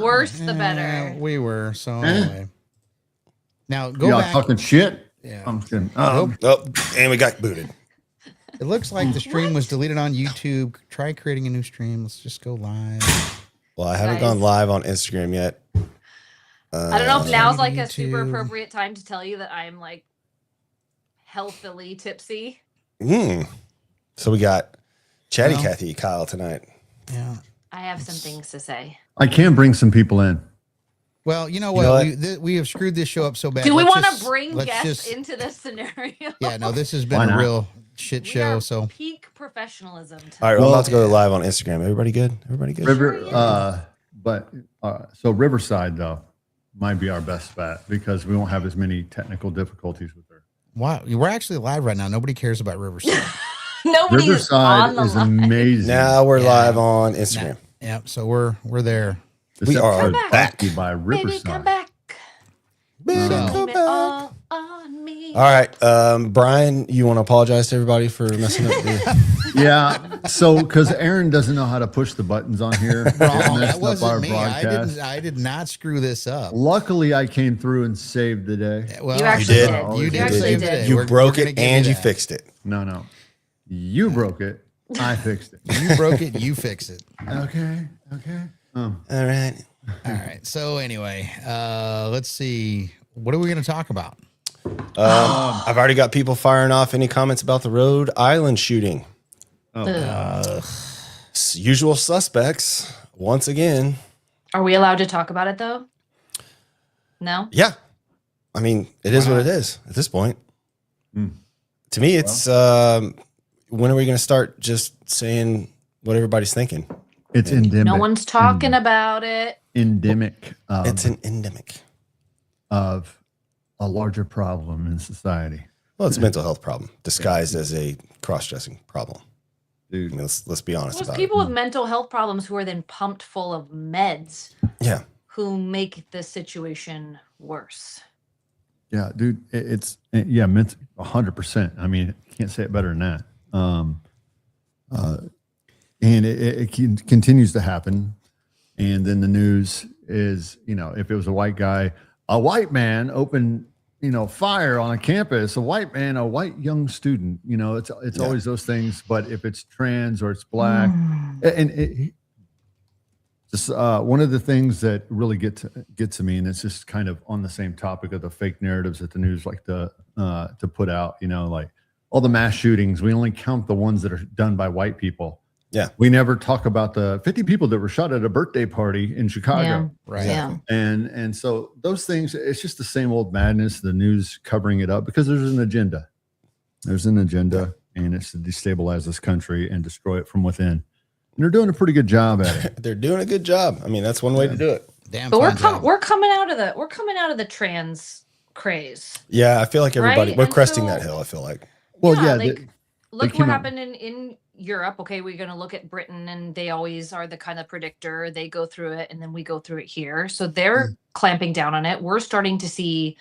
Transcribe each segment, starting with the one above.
worse, the better. We were. So anyway. Now go Y'all back. talking shit? Yeah. I'm just kidding. Oh, and we got booted. It looks like the stream was deleted on YouTube. Try creating a new stream. Let's just go live. Well, I haven't Guys. gone live on Instagram yet. I don't know if now's like a YouTube. super appropriate time to tell you that I'm like healthily tipsy. So we got Chatty Well. Cathy Kyle tonight. Yeah. I have some things to say. I can bring some people in. Well, you know You know what? We have screwed this show up so bad. Do we Let's want just- to bring let's guests just- into this scenario? Yeah, no, this has Why been a not? real shit We show. are So peak professionalism. All right, Well- I'm about to go live on Instagram. Everybody good? Everybody good? River, so Riverside though might be our best bet because we won't have as many technical difficulties with her. wow, we're actually live right now. Nobody cares about Riverside. Nobody's on Riverside the is line. amazing. Now we're Yeah. live on Instagram. Yeah, so we're there. This we are episode is back. brought to you by Baby, Riverside. come back. So- Blame it all on me. All right, Brian, you want to apologize to everybody for messing up? Yeah, so because Aaron doesn't know how to push the buttons on here, it Wrong. messed That up our wasn't me. broadcast. I did not screw this up. Luckily, I came through and saved the day. Well, You actually did. did. You You did actually save the did. day. You We're broke gonna it give and you that. fixed it. No, you broke it. I fixed it. You broke it. You fix it. Okay. All right. All right. So anyway, let's see. What are we going to talk about? I've already got people firing off any comments about the Rhode Island shooting. Ugh. Usual suspects once again. Are we allowed to talk about it though? No. Yeah, I mean it is what it is at this point. Hmm. To me, it's when are we going to start just saying what everybody's thinking? It's endemic. No one's talking about it. endemic It's an endemic. of a larger problem in society. Well, it's a mental health problem disguised as a cross-dressing problem. I Dude, mean, let's be honest There's about people with mental health problems who are then pumped full of meds it. Yeah, who make the situation worse. yeah, dude, it's 100%. I mean, can't say it better than that. And it continues to happen. And then the news is, if it was a white guy, a white man opened, fire on a campus, a white young student, it's always those things. But if it's trans or it's black, and just one of the things that really get to me, and it's just kind of on the same topic of the fake narratives that the news like to put out, like all the mass shootings, we only count the ones that are done by white people. Yeah. We never talk about the 50 people that were shot at a birthday party in Chicago. Right. Yeah. And so those things, it's just the same old madness, the news covering it up because there's an agenda. There's an agenda, and it's to destabilize this country and destroy it from within. And they're doing a pretty good job at it. they're doing a good job. I mean, that's one way to do it. Damn. But fine we're job. coming out of the trans craze. Yeah, I feel like everybody Right? we're And cresting so- that hill. I feel like. Well, Yeah, yeah, like, look came what out- happened in Europe. Okay, we're going to look at Britain, and they always are the kind of predictor. They go through it, and then we go through it here. So they're clamping down on it. We're starting to see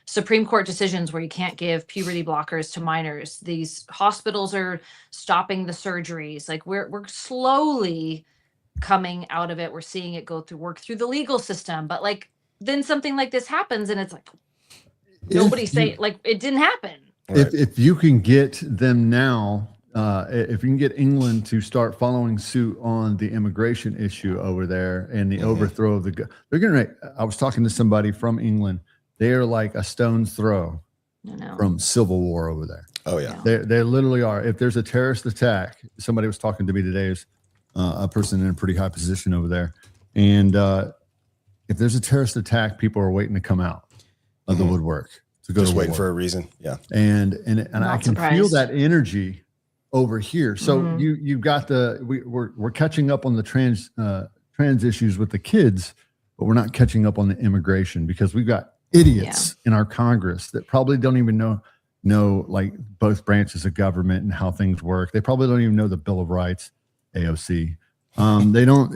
Supreme Court decisions where you can't give puberty blockers to minors. These hospitals are stopping the surgeries. Like we're slowly coming out of it. We're seeing it work through the legal system. But like then something like this happens, and it's like nobody say like it didn't happen. Right. if you can get them now, if you can get England to start following suit on the immigration issue over there and the overthrow of they're going to. I was talking to somebody from England. They are like a stone's throw No. from civil war over there. Oh yeah. They literally are. If there's a terrorist attack, somebody was talking to me today, is a person in a pretty high position over there, and if there's a terrorist attack, people are waiting to come out of the woodwork to go Just to waiting war. for a reason. Yeah. And I Not can feel surprised. that energy over here. So Mhm. you've got we're catching up on the trans issues with the kids, but we're not catching up on the immigration because we've got idiots in our Congress that probably don't even know like both branches of government and how things work. They probably don't even know the Bill of Rights, AOC. They don't,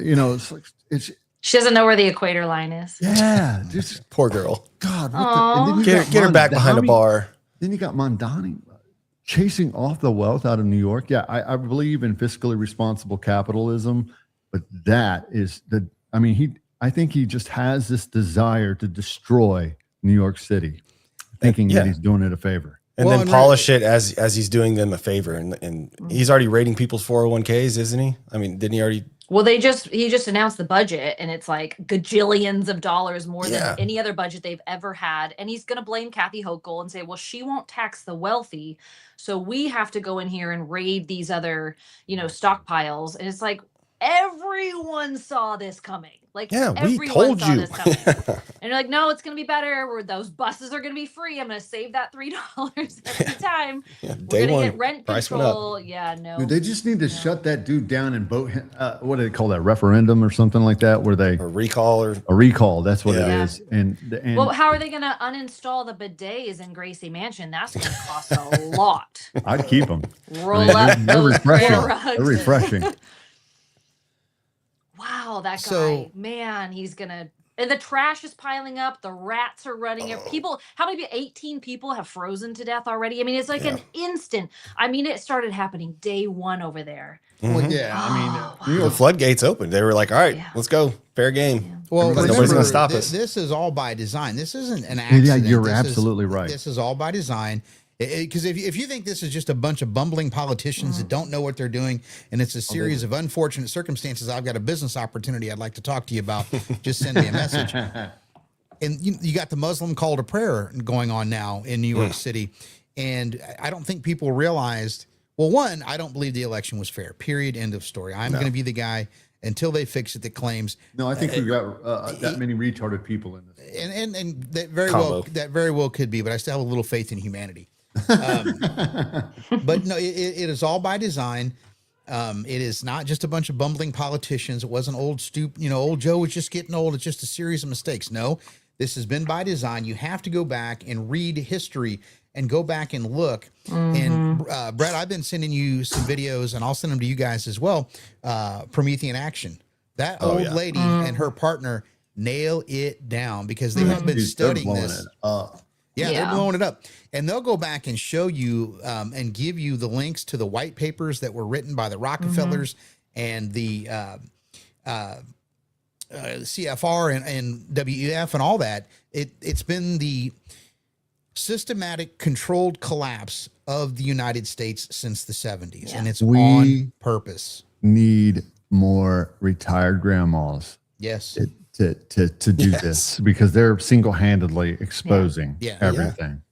it's She doesn't know where the equator line is. yeah, just Poor girl. God. Aw. And then you got Get her back behind a Mondani. bar. Then you got Mondani chasing off the wealth out of New York. Yeah, I believe in fiscally responsible capitalism, but that is I think he just has this desire to destroy New York City, thinking Yeah. that he's doing it a favor. And Well, then and polish it as he's doing them a favor. And he's already rating people's 401ks, isn't he? I mean, didn't he already? Well, he just announced the budget, and it's like gajillions of dollars more Yeah. than any other budget they've ever had. And he's going to blame Kathy Hochul and say, well, she won't tax the wealthy, so we have to go in here and raid these other, stockpiles. And it's like everyone saw this coming. Like, Yeah, we everyone told saw you. this coming. And you're like, no, it's going to be better. Where those buses are going to be free. I'm going to save that $3 every time. Yeah, We're day going to one, get rent price went up. control. Yeah, no. Dude, they just need to shut that dude down and vote him. What do they call that? Referendum or something like that, where they Or recall or a recall. That's what Yeah. it is. And Well, how are they going to uninstall the bidets in Gracie Mansion? That's going to cost a lot. I'd keep them. Roll up they're those refreshing. prayer rugs. They're refreshing. Wow, that guy, So- man, he's gonna. And the trash is piling up. The rats are running. People, how many? 18 people have frozen to death already. I mean, it's like an instant. I mean, it started happening day one over there. Well, Mhm. yeah, I mean, Oh, New the York- floodgates opened. They were like, all right, Yeah. let's go. Fair game. well, Because remember, nobody's gonna stop us. This is all by design. This isn't an Yeah, accident. you're This is- absolutely right. This is all by design. Because if you think this is just a bunch of bumbling politicians that don't know what they're doing, and it's a series of unfortunate circumstances, I've got a business opportunity I'd like to talk to you about. Just send me a message. And you got the Muslim call to prayer going on now in New York City. And I don't think people realized, well, one, I don't believe the election was fair, period, end of story. I'm going to be the guy until they fix it that claims, No, I think we got that many retarded people in this. and that very Combo. well could be, but I still have a little faith in humanity. But no, it is all by design. It is not just a bunch of bumbling politicians. It wasn't old Joe was just getting old. It's just a series of mistakes. No, this has been by design. You have to go back and read history and go back and look. And Brett, I've been sending you some videos, and I'll send them to you guys as well. Promethean Action. That old yeah. lady and her partner nail it down because they have been Dude, they're studying blowing this. it up. Yeah, they're Yeah. blowing it up. And they'll go back and show you and give you the links to the white papers that were written by the Rockefellers and the CFR and WEF and all that. It's been the systematic controlled collapse of the United States since the 70s. And it's We- on purpose. Need more retired grandmas Yes. to do this because they're single-handedly exposing Yeah. everything.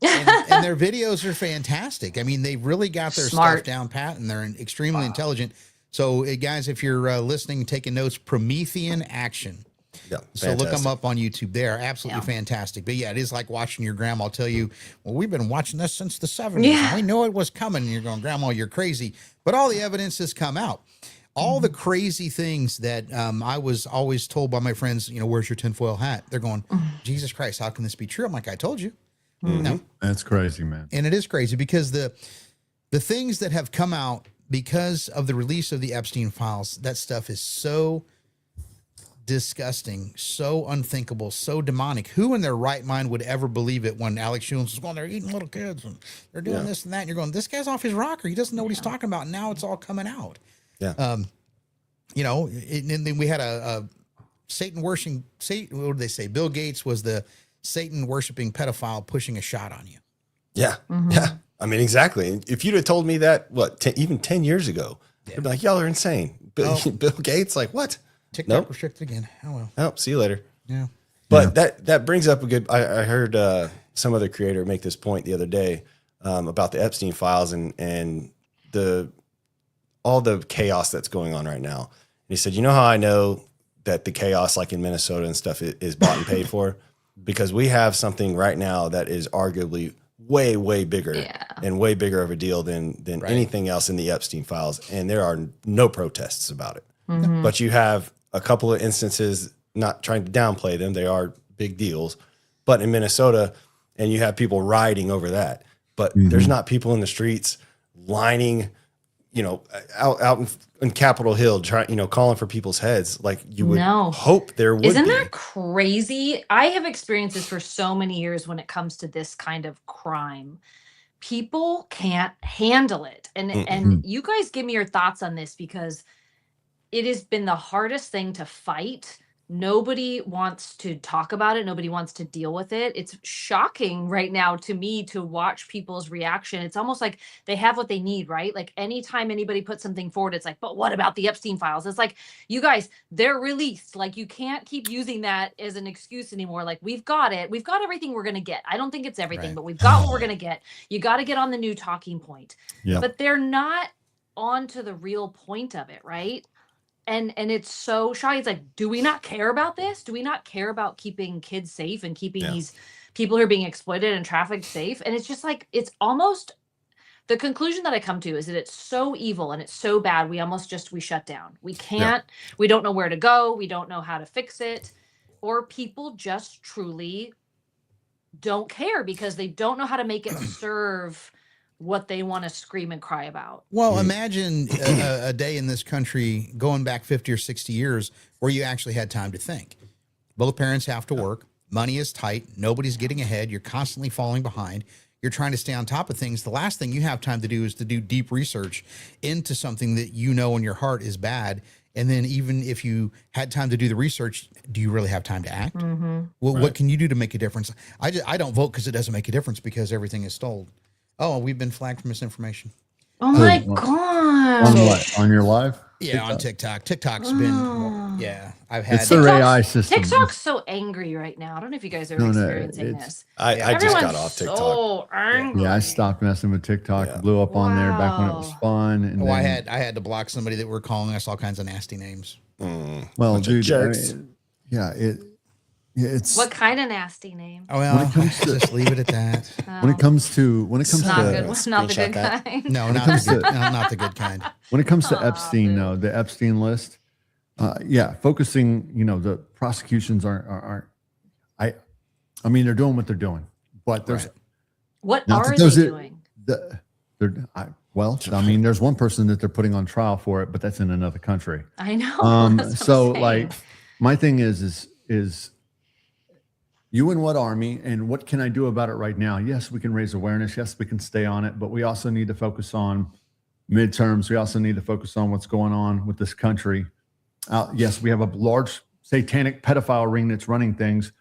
And their videos are fantastic. I mean, they've really got their Smart. stuff down pat, and they're extremely intelligent. So, guys, if you're listening, taking notes, Promethean Action. Yeah, So look them fantastic. up on YouTube. They are absolutely fantastic. But yeah, it is like watching your grandma tell you, well, we've been watching this since the 70s. Yeah. And we knew it was coming. And you're going, Grandma, you're crazy. But all the evidence has come out. All the crazy things that I was always told by my friends, where's your tinfoil hat? They're going, Jesus Christ, how can this be true? I'm like, I told you. No. That's crazy, man. And it is crazy because the things that have come out because of the release of the Epstein files, that stuff is so disgusting, so unthinkable, so demonic. Who in their right mind would ever believe it when Alex Jones was going, they're eating little kids and they're doing this and that. And you're going, this guy's off his rocker. He doesn't know what he's talking about. And now it's all coming out. Yeah. And then we had a Satan worshiping, what did they say? Bill Gates was the Satan worshiping pedophile pushing a shot on you. Yeah. Yeah. I mean, exactly. If you'd have told me that, even 10 years ago, I'd be like, y'all are insane. Bill Gates, like, what? TikTok Nope. restricted again. Oh, well. Oh, see you later. Yeah. But that brings up a good. I heard some other creator make this point the other day about the Epstein files and all the chaos that's going on right now. And he said, you know how I know that the chaos, like in Minnesota and stuff, is bought and paid for? Because we have something right now that is arguably way, way bigger and way bigger of a deal than anything else in the Epstein files. And there are no protests about it. But you have a couple of instances, not trying to downplay them, they are big deals. But in Minnesota, and you have people rioting over that. But there's not people in the streets lining, out in Capitol Hill, calling for people's heads like you would hope there would Isn't be. that crazy? I have experienced this for so many years when it comes to this kind of crime. People can't handle it. And you guys give me your thoughts on this because it has been the hardest thing to fight Nobody wants to talk about it. Nobody wants to deal with it. It's shocking right now to me to watch people's reaction. It's almost like they have what they need, right? Like anytime anybody puts something forward, it's like, but what about the Epstein files? It's like, you guys, they're released. Like you can't keep using that as an excuse anymore. Like we've got it. We've got everything we're going to get. I don't think it's everything, Right. but we've got what we're going to get. You got to get on the new talking point. Yeah. But they're not on to the real point of it, right? And it's so shy. It's like, do we not care about this? Do we not care about keeping kids safe and keeping these people who are being exploited and trafficked safe? And it's just like, it's almost the conclusion that I come to is that it's so evil and it's so bad. We shut down. We can't, we don't know where to go. We don't know how to fix it. Or people just truly don't care because they don't know how to make it serve what they want to scream and cry about. Well, imagine a day in this country going back 50 or 60 years where you actually had time to think. Both parents have to work. Money is tight. Nobody's getting ahead. You're constantly falling behind. You're trying to stay on top of things. The last thing you have time to do is to do deep research into something that you know in your heart is bad. And then even if you had time to do the research, do you really have time to act? Well, what can you do to make a difference? I don't vote because it doesn't make a difference because everything is stolen. Oh, we've been flagged for misinformation. Oh my On God. what? On your live? Yeah, on TikTok. TikTok's been, yeah, I've had. It's their AI system. TikTok's so angry right now. I don't know if you guys are No, experiencing it's- this. I just Everyone's got off TikTok. so angry. Yeah, I stopped messing with TikTok. Yeah. Blew up on there back when it was Wow. fun. And Oh, I then- had to block somebody that were calling us all kinds of nasty names. well, Bunch of dude, jerks. it's What kind of nasty name? Oh, well, When it comes to- just leave it at that. when it comes to Not good. Not the screenshot good that. kind. No, not the good, no, not the good kind. when it comes to Aw, Epstein, boo. though, the Epstein list, focusing, the prosecutions aren't. I mean, they're doing what they're doing, but there's Right. What Not are that they those are- doing? I mean, there's one person that they're putting on trial for it, but that's in another country. I know. that's what So I'm saying. like, my thing is you in what army and what can I do about it right now? Yes, we can raise awareness. Yes, we can stay on it, but we also need to focus on midterms. We also need to focus on what's going on with this country. Yes, we have a large satanic pedophile ring that's running things.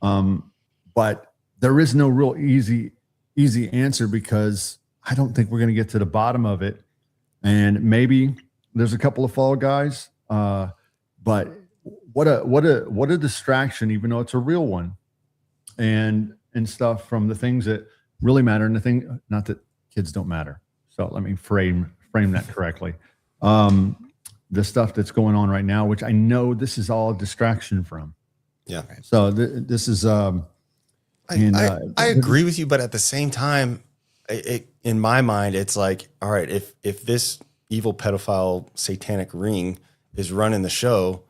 But there is no real easy answer because I don't think we're going to get to the bottom of it. And maybe there's a couple of fall guys, but what a distraction, even though it's a real one, and stuff from the things that really matter. And the thing, not that kids don't matter. So let me frame that correctly. The stuff that's going on right now, which I know this is all a distraction from. Yeah. So this is I I agree with you, but at the same time, in my mind, it's like, all right, if this evil pedophile satanic ring is running the show,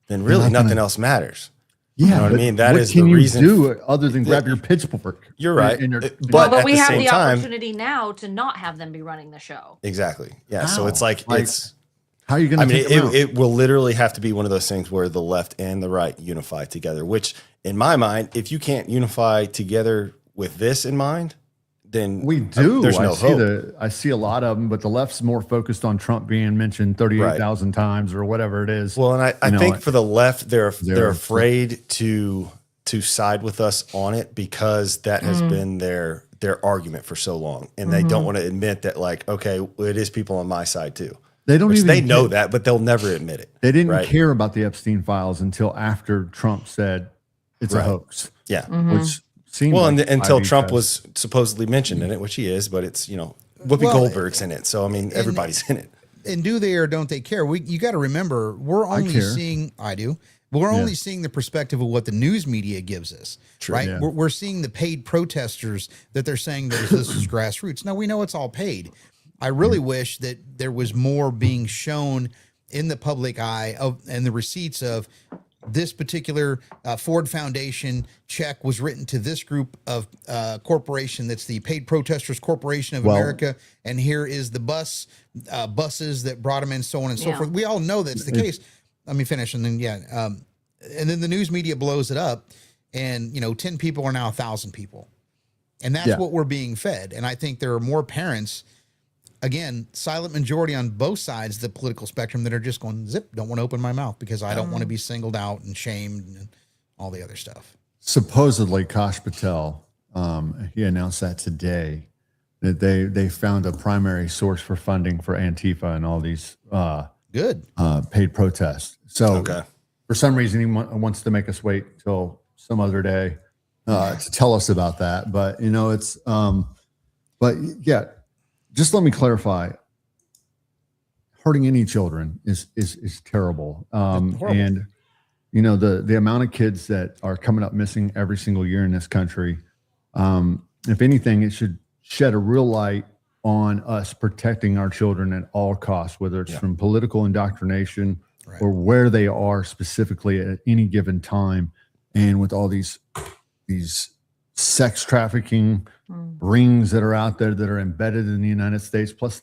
then really not gonna- nothing else matters. Yeah, You know what I but mean? That what is can the you reason- do other than grab your pitchfork? You're right. And your- But Well, but at we the have same the time- opportunity now to not have them be running the show. Exactly. Yeah. So How? it's like Like, it's. how are you going I to mean, take them out? it will literally have to be one of those things where the left and the right unify together. Which, in my mind, if you can't unify together with this in mind, then We do. There's no hope. I see a lot of them, but the left's more focused on Trump being mentioned 38,000 times or whatever it is. Well, and I You know, think for the left, they're they're- afraid to side with us on it because that has been their argument for so long, and they don't want to admit that, like, okay, it is people on my side too. they don't Which even they know care. that, but they'll never admit it. They didn't right? care about the Epstein files until after Trump said it's a Right. hoax, Yeah. which seemed Well, like until Ivy Trump Fest. was supposedly mentioned in it, which he is, but it's Whoopi Well, Goldberg's in it, so I mean everybody's in it. And do they or don't they care? You got to remember, we're only care. seeing. I do. But we're only seeing the perspective of what the news media gives us, right? Yeah. We're seeing the paid protesters that they're saying that this is grassroots. No, we know it's all paid. I really wish that there was more being shown in the public eye and the receipts of this particular Ford Foundation check was written to this group of corporation that's the Paid Protesters Corporation of America, and here is the buses that brought them in, so on and so Yeah. forth. We all know that's the case. Let me finish, and then and then the news media blows it up, and 10 people are now 1,000 people, and that's Yeah. what we're being fed. And I think there are more parents again, silent majority on both sides of the political spectrum that are just going, zip, don't want to open my mouth because I don't want to be singled out and shamed and all the other stuff. Supposedly, Kash Patel, he announced that today, that they found a primary source for funding for Antifa and all these Good. paid protests. So Okay. for some reason, he wants to make us wait till some other day to tell us about that. But, you know, it's, but yeah, just let me clarify. Hurting any children is terrible. Horrible. And, you know, the amount of kids that are coming up missing every single year in this country, if anything, it should shed a real light on us protecting our children at all costs, whether it's from political indoctrination or where they are specifically at any given time. And with all these sex trafficking rings that are out there that are embedded in the United States, plus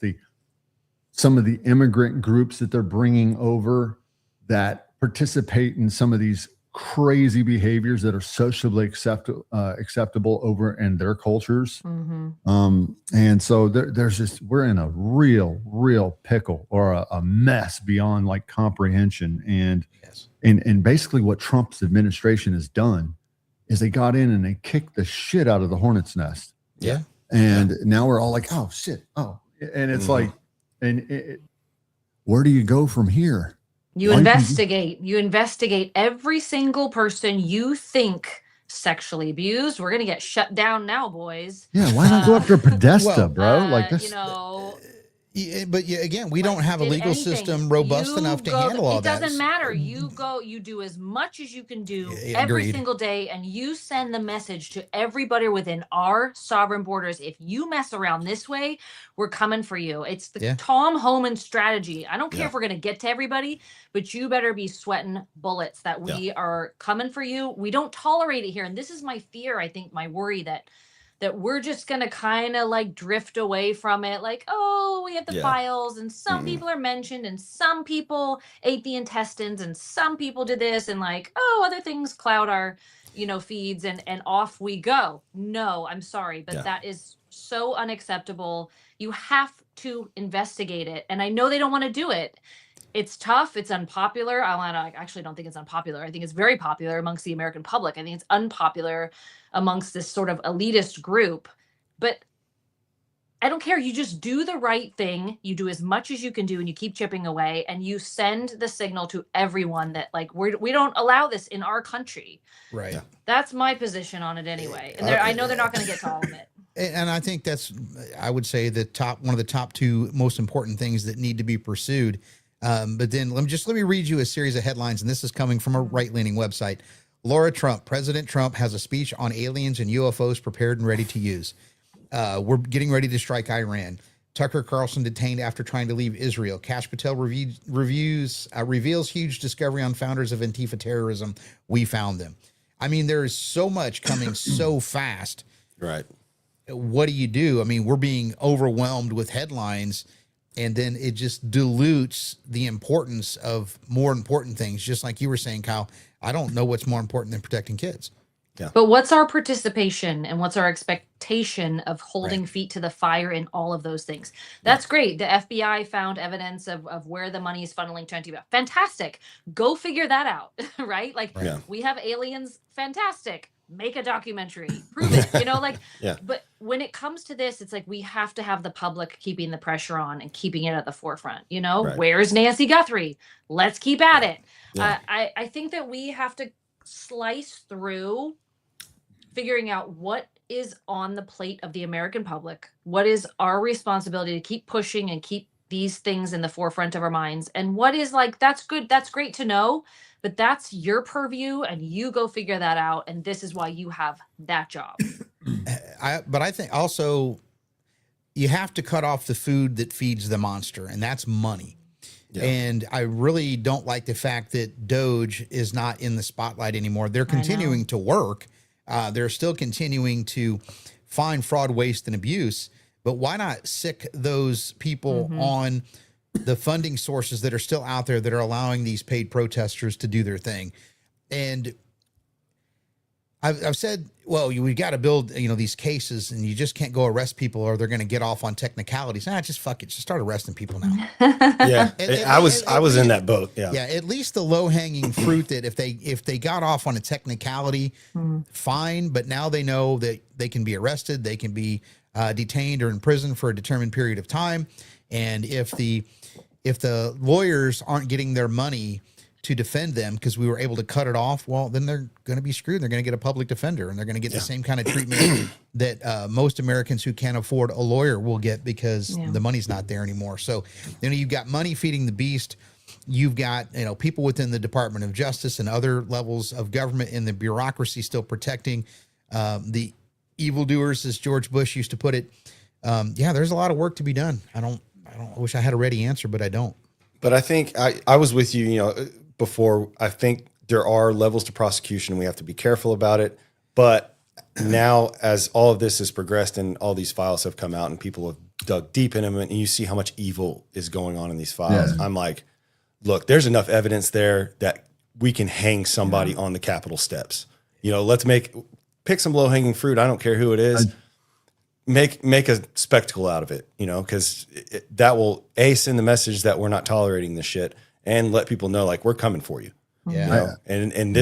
some of the immigrant groups that they're bringing over that participate in some of these crazy behaviors that are socially acceptable over in their cultures. And so there's just, we're in a real pickle or a mess beyond like comprehension. And, and basically what Trump's administration has done is they got in and they kicked the shit out of the hornet's nest. Yeah. And now we're all like, oh shit. Oh, and it's like, where do you go from here? You investigate every single person you think sexually abused. We're going to get shut down now, boys. Yeah. Why not go after Podesta, bro? Like this, you know, But again, we don't have a legal system robust enough to handle all that. It doesn't matter. You do as much as you can do every Agreed. single day, and you send the message to everybody within our sovereign borders. If you mess around this way, we're coming for you. It's the Tom Homan strategy. I don't care if we're going to get to everybody, but you better be sweating bullets that we are coming for you. We don't tolerate it here. And this is my fear. I think my worry that we're just going to kind of like drift away from it. Like, oh, we have the files and some people are mentioned and some people ate the intestines and some people did this and like, oh, other things cloud our, feeds and off we go. No, I'm sorry, but that is so unacceptable. You have to investigate it. And I know they don't want to do it. It's tough. It's unpopular. I actually don't think it's unpopular. I think it's very popular amongst the American public. I think it's unpopular amongst this sort of elitist group. But I don't care. You just do the right thing. You do as much as you can do and you keep chipping away and you send the signal to everyone that like we don't allow this in our country. Right. Yeah. That's my position on it anyway. And I know they're not going to get to all of it. And I think that's, I would say, one of the top two most important things that need to be pursued. But then let me read you a series of headlines, and this is coming from a right-leaning website. Laura Trump, President Trump has a speech on aliens and UFOs prepared and ready to use. We're getting ready to strike Iran. Tucker Carlson detained after trying to leave Israel. Kash Patel reveals huge discovery on founders of Antifa terrorism. We found them. I mean, there is so much coming so fast. Right. What do you do? I mean, we're being overwhelmed with headlines, and then it just dilutes the importance of more important things. Just like you were saying, Kyle, I don't know what's more important than protecting kids. Yeah. But what's our participation and what's our expectation of holding feet to the fire in all of those things? That's great. The FBI found evidence of where the money is funneling to Antifa. Fantastic. Go figure that out, right? Like we have aliens. Fantastic. Make a documentary. Prove it. But when it comes to this, it's like we have to have the public keeping the pressure on and keeping it at the forefront. Where's Nancy Guthrie? Let's keep at it. Yeah. I think that we have to slice through figuring out what is on the plate of the American public, what is our responsibility to keep pushing and keep these things in the forefront of our minds, and what is like, that's good, that's great to know, but that's your purview and you go figure that out, and this is why you have that job. But I think also you have to cut off the food that feeds the monster, and that's money. Yeah. And I really don't like the fact that Doge is not in the spotlight anymore. They're continuing to work. They're still continuing to find fraud, waste, and abuse. But why not sick those people on the funding sources that are still out there that are allowing these paid protesters to do their thing? And I've said, well, we got to build, these cases, and you just can't go arrest people or they're going to get off on technicalities. Just fuck it. Just start arresting people now. Yeah, I was at in least- that boat. Yeah. Yeah. At least the low hanging fruit that if they got off on a technicality, fine. But now they know that they can be arrested. They can be detained or in prison for a determined period of time. And if the lawyers aren't getting their money to defend them because we were able to cut it off, well, then they're going to be screwed. They're going to get a public defender, and they're going to get the same kind of treatment that most Americans who can't afford a lawyer will get because the money's not there anymore. So, you've got money feeding the beast. You've got, people within the Department of Justice and other levels of government in the bureaucracy still protecting the evildoers, as George Bush used to put it. There's a lot of work to be done. I wish I had a ready answer, but I don't. But I think I was with you, before. I think there are levels to prosecution. We have to be careful about it. But now, as all of this has progressed and all these files have come out and people have dug deep in them, and you see how much evil is going on in these files, I'm like, look, there's enough evidence there that we can hang somebody on the Capitol steps. Let's pick some low hanging fruit. I don't care who it is. Make a spectacle out of it, because that will send the message that we're not tolerating this shit, and let people know, like, we're coming for you. Yeah. And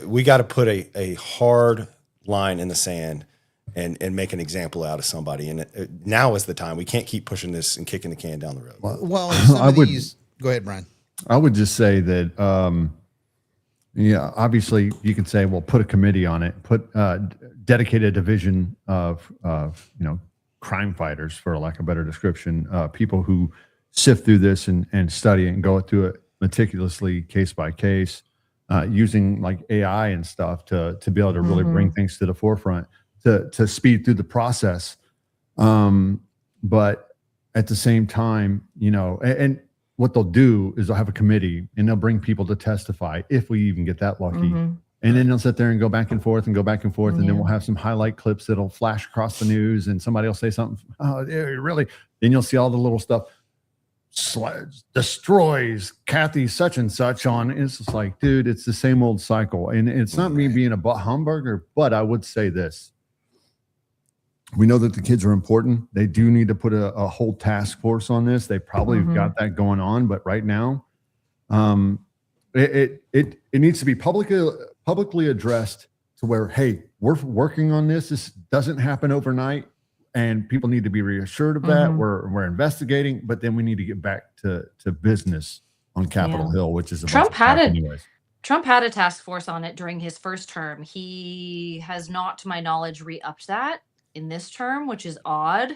we got to put a hard line in the sand and make an example out of somebody. And now is the time. We can't keep pushing this and kicking the can down the road. Well, some of these, go ahead, Brian. I would just say that, obviously you can say, well, put a committee on it, put dedicated a division of crime fighters, for lack of a better description, people who sift through this and study it and go through it meticulously, case by case, using like AI and stuff to be able to really bring things to the forefront, to speed through the process. But at the same time, and what they'll do is they'll have a committee and they'll bring people to testify if we even get that lucky. And then they'll sit there and go back and forth and go back and forth. And then we'll have some highlight clips that'll flash across the news, and somebody will say something. Oh, yeah, really? Then you'll see all the little stuff. Destroys Kathy such and such on. It's just like, dude, it's the same old cycle. And it's not me being a humburger, but I would say this. We know that the kids are important. They do need to put a whole task force on this. They probably have got that going on, but right now, it needs to be publicly addressed to where, hey, we're working on this. This doesn't happen overnight, and people need to be reassured of that. We're investigating, but then we need to get back to business on Capitol Hill, which is Trump had a task force on it during his first term. He has not, to my knowledge, re-upped that in this term, which is odd.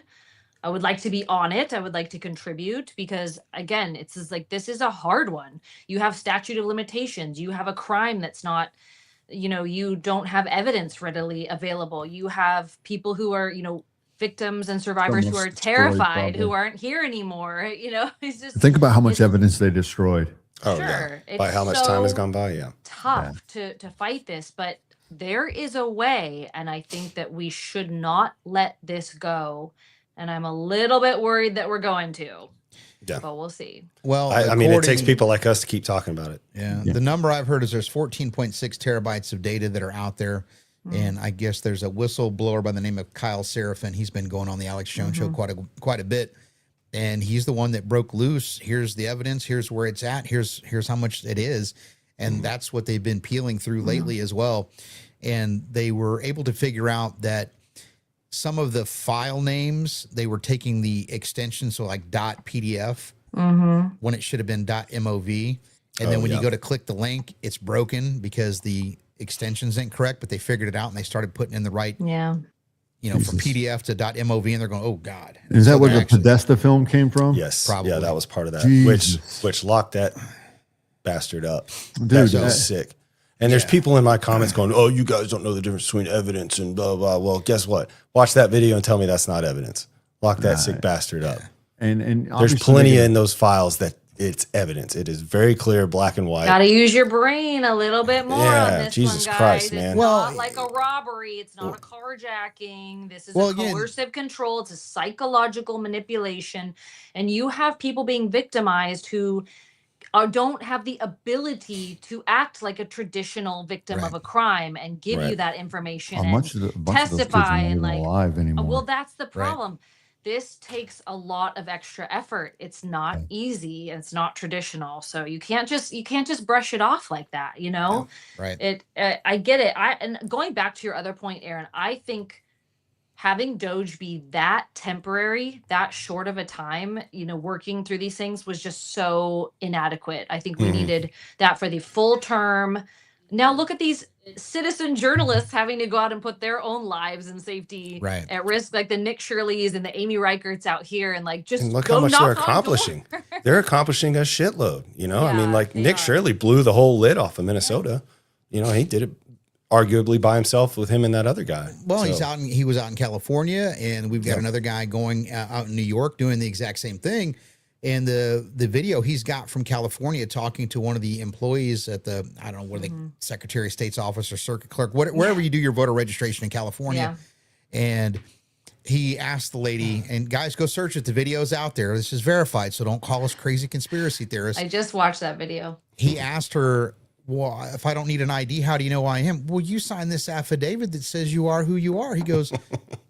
I would like to be on it. I would like to contribute because, again, it's just like, this is a hard one. You have statute of limitations. You have a crime that's not, you don't have evidence readily available. You have people who are, victims and survivors who are terrified, who aren't here anymore. It's just, think about how much evidence they destroyed. Oh, sure. yeah. By how much time has gone by. Yeah. Tough to fight this, but there is a way, and I think that we should not let this go. And I'm a little bit worried that we're going to. Yeah. But we'll see. Well, I mean, it takes people like us to keep talking about it. Yeah. The number I've heard is there's 14.6 terabytes of data that are out there. And I guess there's a whistleblower by the name of Kyle Seraphin. He's been going on the Alex Jones show quite a bit. And he's the one that broke loose. Here's the evidence. Here's where it's at. Here's how much it is. And that's what they've been peeling through lately as well. And they were able to figure out that some of the file names, they were taking the extension, so like .pdf when it should have been .mov. And then when you go to click the link, it's broken because the extension's incorrect, but they figured it out and they started putting in the right, from PDF to .mov, and they're going, oh God. Is that where the Podesta film came from? Yes. Probably. Yeah, that was part of that, Jesus. which locked that bastard up. Dude, that was sick. And there's people in my comments going, oh, you guys don't know the difference between evidence and blah, blah. Well, guess what? Watch that video and tell me that's not evidence. Lock that sick bastard up. And there's plenty in those files that it's evidence. It is very clear, black and white. Gotta use your brain a little bit more on this Jesus one, guys. Christ, It's man. not like a robbery. It's not a carjacking. This is a coercive control. It's a psychological manipulation. And you have people being victimized who don't have the ability to act like a traditional victim Right. of a crime and give you Right. that information A and bunch of those kids are testify not and even like, alive anymore. well, that's the problem. This takes a lot of extra effort. It's not Okay. easy. And it's not traditional. So you can't just brush it off like that, you know? Right. I get it. And going back to your other point, Aaron, I think having Doge be that temporary, that short of a time, you know, working through these things was just so inadequate. I think we Mhm. needed that for the full term. Now look at these citizen journalists having to go out and put their own lives and safety Right. at risk, like the Nick Shirleys and the Amy Reicherts out here, and like just And look go how much knock they're on accomplishing. doors. They're accomplishing a shitload. You know, I mean, Yeah, like they Nick are. Shirley blew the whole lid off of Minnesota. You know, he did it arguably by himself with him and that other guy. Well, So, he was out in California, and we've got Yep. another guy going out in New York doing the exact same thing. And the video he's got from California talking to one of the employees at the, I don't know, what are they, Secretary of State's office or circuit clerk, wherever you do your voter registration in California. Yeah. And he asked the lady, and guys, go search it. The video's out there. This is verified, so don't call us crazy conspiracy theorists. I just watched that video. He asked her, well, if I don't need an ID, how do you know I am? Well, you sign this affidavit that says you are who you are. He goes,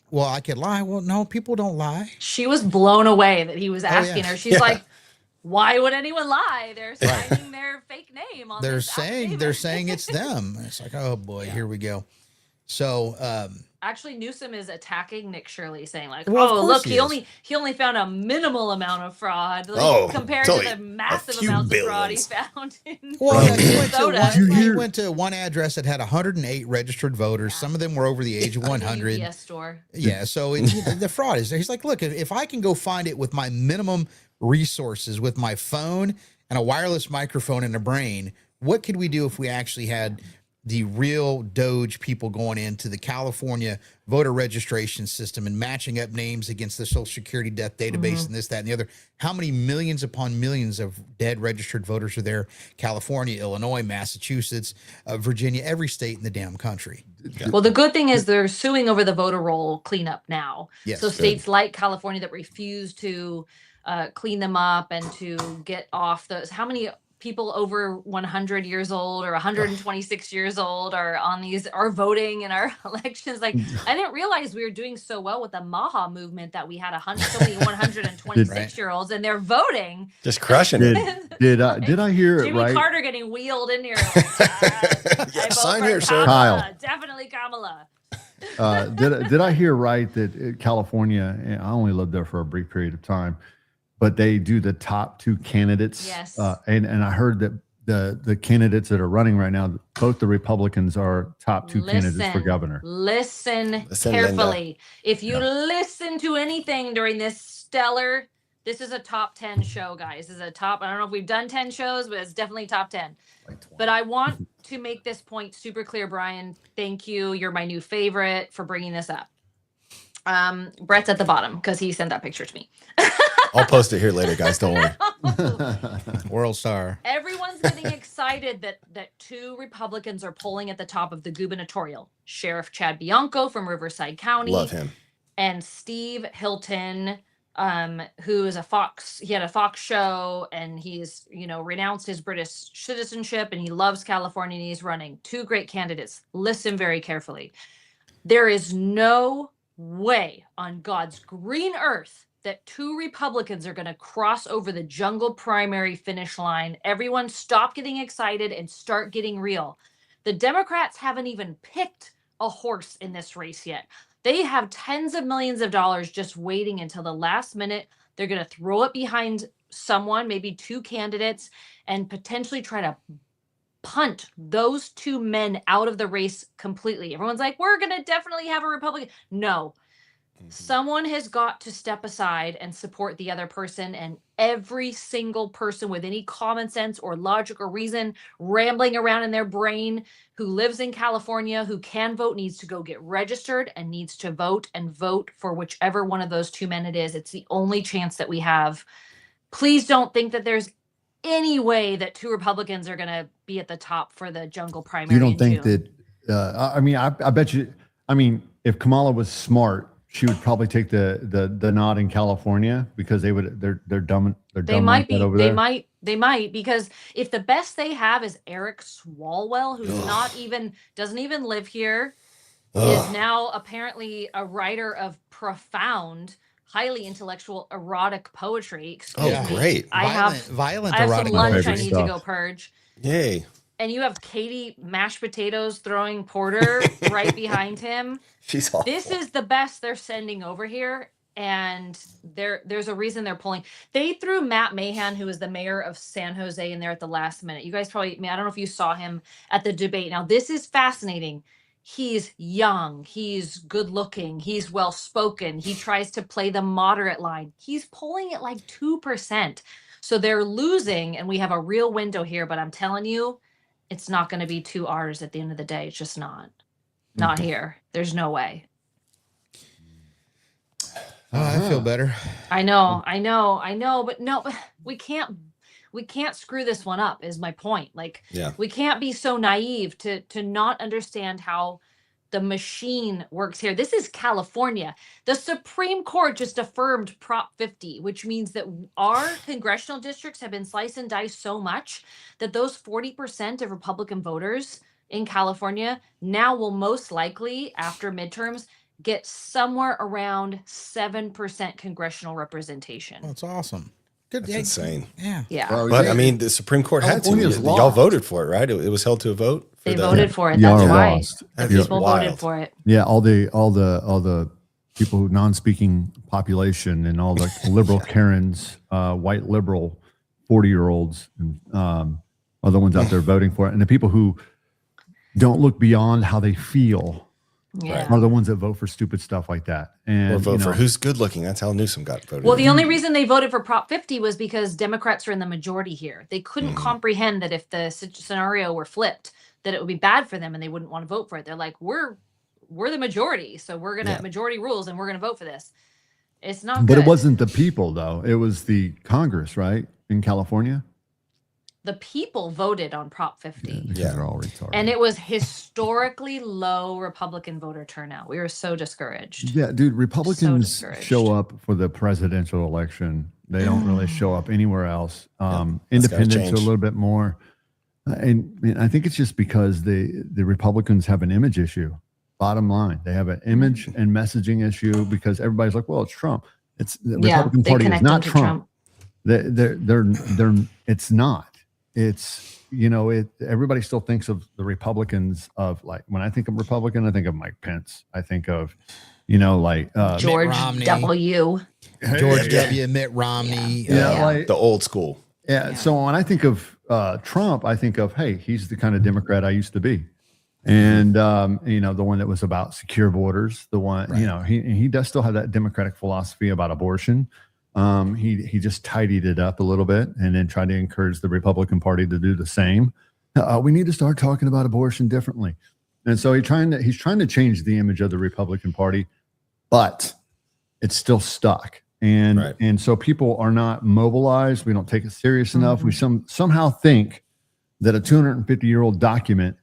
well, I could lie. Well, no, people don't lie. She was blown away that he was asking yeah. her. She's Yeah. like, why would anyone lie? They're signing their fake name on They're this saying affidavit. it's them. It's like, oh boy, here we go. So Actually, Newsom is attacking Nick Shirley, saying like, Well, of "Oh, course look, he he only found a minimal amount of fraud, like, Oh, compared totally. to the massive few amounts of fraud he billions. found in well, Right. he went to Minnesota." one, Did you he hear- went to one address that had 108 registered voters. Some of them were over the age of The 100. UPS store. Yeah, so the fraud is there. He's like, look, if I can go find it with my minimum resources, with my phone and a wireless microphone and a brain, what could we do if we actually had the real Doge people going into the California voter registration system and matching up names against the Social Security death database and this, that, and the other? How many millions upon millions of dead registered voters are there? California, Illinois, Massachusetts, Virginia, every state in the damn country. Well, the good thing is they're suing over the voter roll cleanup now. Yes, So good. states like California that refuse to clean them up and to get off those. How many people over 100 years old or 126 years old are voting in our elections? Like, I didn't realize we were doing so well with the Maha movement that we had so many 126 year olds and they're voting. just crushing it. Did I hear it Jimmy right? Carter getting wheeled in here. Like, I vote sign for here, sir. Kamala, Kyle. Definitely Kamala. Did I hear right that California? And I only lived there for a brief period of time, but they do the top two candidates. Yes. And I heard that the candidates that are running right now, both the Republicans are top two candidates for governor. Listen Listen, carefully. If you listen to anything during this is a top 10 show, guys. This is a top, I don't know if we've done 10 shows, but it's definitely top 10. But I want to make this point super clear, Brian. Thank you. You're my new favorite for bringing this up. Brett's at the bottom because he sent that picture to me. I'll post it here later, guys. Don't worry. World star. Everyone's getting excited that two Republicans are polling at the top of the gubernatorial. Sheriff Chad Bianco from Riverside County. Love him. And Steve Hilton, who is he had a Fox show and he's, renounced his British citizenship and he loves California and he's running. Two great candidates. Listen very carefully. There is no way on God's green earth that two Republicans are going to cross over the jungle primary finish line. Everyone stop getting excited and start getting real. The Democrats haven't even picked a horse in this race yet. They have tens of millions of dollars just waiting until the last minute. They're going to throw it behind someone, maybe two candidates, and potentially try to punt those two men out of the race completely. Everyone's like, we're going to definitely have a Republican. No. Someone has got to step aside and support the other person, and every single person with any common sense or logic or reason rambling around in their brain who lives in California, who can vote, needs to go get registered and needs to vote and vote for whichever one of those two men it is. It's the only chance that we have. Please don't think that there's any way that two Republicans are going to be at the top for the jungle primary. You don't in think June. that? I bet you. If Kamala was smart, she would probably take the nod in California because they're dumb. They're They dumb might like be. that over They there. might because if the best they have is Eric Swalwell, who's doesn't even live here, is now apparently a writer of profound, highly intellectual erotic poetry. Excuse Oh, me. great. I have violent some erotic lunch I favorite need stuff. to go purge. Yay. And you have Katie mashed potatoes throwing porter right behind him. She's awful. This is the best they're sending over here. And there's a reason they're pulling. They threw Matt Mahan, who is the mayor of San Jose, in there at the last minute. You guys probably, I don't know if you saw him at the debate. Now, this is fascinating. He's young. He's good looking. He's well spoken. He tries to play the moderate line. He's pulling it like 2%. So they're losing, and we have a real window here. But I'm telling you, it's not going to be 2 R's at the end of the day. It's just not. Not here. There's no way. Oh, I feel better. I know, but no, we can't screw this one up is my point. Like, Yeah. we can't be so naive to not understand how the machine works here. This is California. The Supreme Court just affirmed Prop 50, which means that our congressional districts have been sliced and diced so much that those 40% of Republican voters in California now will most likely, after midterms, get somewhere around 7% congressional representation. Oh, it's awesome. Good. That's insane. Yeah. Yeah. Well, But I mean, the Supreme Court had to. California's Y'all lost. voted for it, right? It was held to a vote. They voted for it. Y'all That's why lost. That's people wild. voted for it. Yeah, all the people who non-speaking population and all the liberal Karens, white liberal 40-year-olds, are the ones out there voting for it, and the people who don't look beyond how they feel Yeah. are the ones that vote for stupid stuff like that. And Or vote you know, for who's good looking. That's how Newsom got voted. Well, in. the only reason they voted for Prop 50 was because Democrats are in the majority here. They couldn't comprehend that if the scenario were flipped, that it would be bad for them and they wouldn't want to vote for it. They're like, we're the majority, so we're gonna majority rules and we're gonna vote for this. It's not but good. it wasn't the people though; it was the Congress, right, in California. The people voted on Prop 50. Because Yeah. they're all retarded. And it was historically low Republican voter turnout. We were so discouraged. Yeah, dude, Republicans discouraged. show up for the presidential election. They don't really show up anywhere else. that's gotta Independents are a change. little bit more. And I think it's just because the Republicans have an image issue. Bottom line, they have an image and messaging issue because everybody's like, well, it's Trump. It's the Republican they Party is connect not them to Trump. They're it's not. It's, you know, everybody still thinks of the Republicans of, like, when I think of Republican, I think of Mike Pence. I think of, you know, like George Romney. W. George W. Mitt Romney. Yeah, like the old school. yeah. So when I think of Trump, I think of, hey, he's the kind of Democrat I used to be, and you know, the one that was about secure borders, the one, you know, he does still have that Democratic philosophy about abortion. He just tidied it up a little bit and then tried to encourage the Republican Party to do the same. We need to start talking about abortion differently. And so he's trying to change the image of the Republican Party, but it's still stuck. And Right. and so people are not mobilized. We don't take it serious enough. We somehow think that a 250-year-old document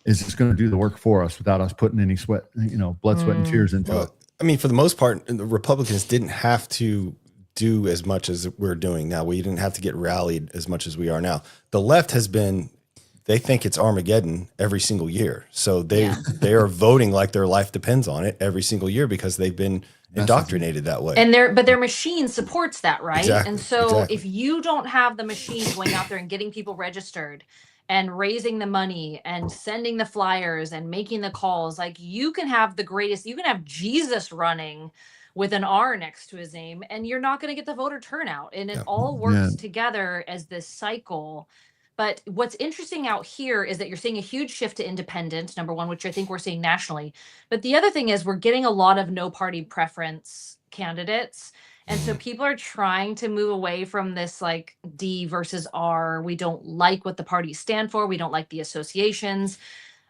is just going to do the work for us without us putting any sweat, you know, blood, sweat, and tears into it. Well, I mean, for the most part, the Republicans didn't have to do as much as we're doing now. We didn't have to get rallied as much as we are now. The left has been, they think it's Armageddon every single year. So they are voting like their life depends on it every single year because they've been indoctrinated that way. And their machine supports that, right? Exactly, And so exactly. if you don't have the machine going out there and getting people registered and raising the money and sending the flyers and making the calls, like, you can have you can have Jesus running with an R next to his name, and you're not going to get the voter turnout. And it all works together as this cycle. But what's interesting out here is that you're seeing a huge shift to independent, number one, which I think we're seeing nationally. But the other thing is we're getting a lot of no party preference candidates. And so people are trying to move away from this, like, D versus R. We don't like what the parties stand for. We don't like the associations.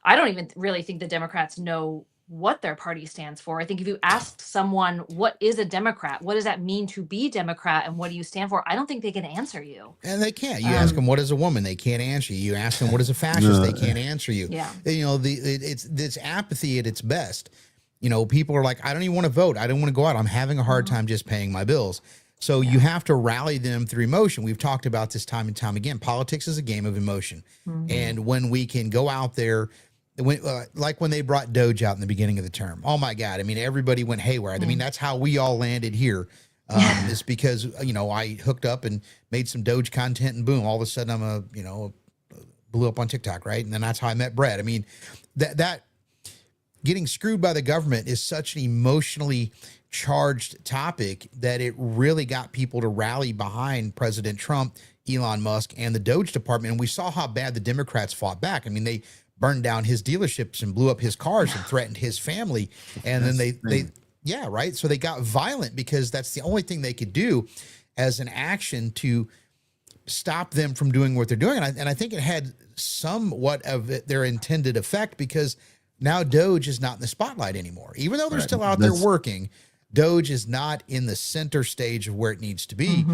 I don't even really think the Democrats know what their party stands for. I think if you asked someone, what is a Democrat? What does that mean to be Democrat? And what do you stand for? I don't think they can answer you. And they can't. You ask them what is a woman, they can't answer you. You ask them what is a fascist, they can't answer you. Yeah. You know, it's apathy at its best. people are like, I don't even want to vote. I don't want to go out. I'm having a hard time just paying my bills. So you have to rally them through emotion. We've talked about this time and time again. Politics is a game of emotion. And when we can go out there, like when they brought Doge out in the beginning of the term, oh my God. I mean, everybody went haywire. I mean, that's how we all landed here. It's because, I hooked up and made some Doge content and boom, all of a sudden I'm blew up on TikTok. Right. And then that's how I met Brett. I mean, that getting screwed by the government is such an emotionally charged topic that it really got people to rally behind President Trump, Elon Musk, and the Doge department. And we saw how bad the Democrats fought back. I mean, they burned down his dealerships and blew up his cars and threatened his family. And then they yeah, right. So they got violent because that's the only thing they could do as an action to stop them from doing what they're doing. And I think it had somewhat of their intended effect, because now Doge is not in the spotlight anymore. Even though they're still out there working, Doge is not in the center stage of where it needs to be.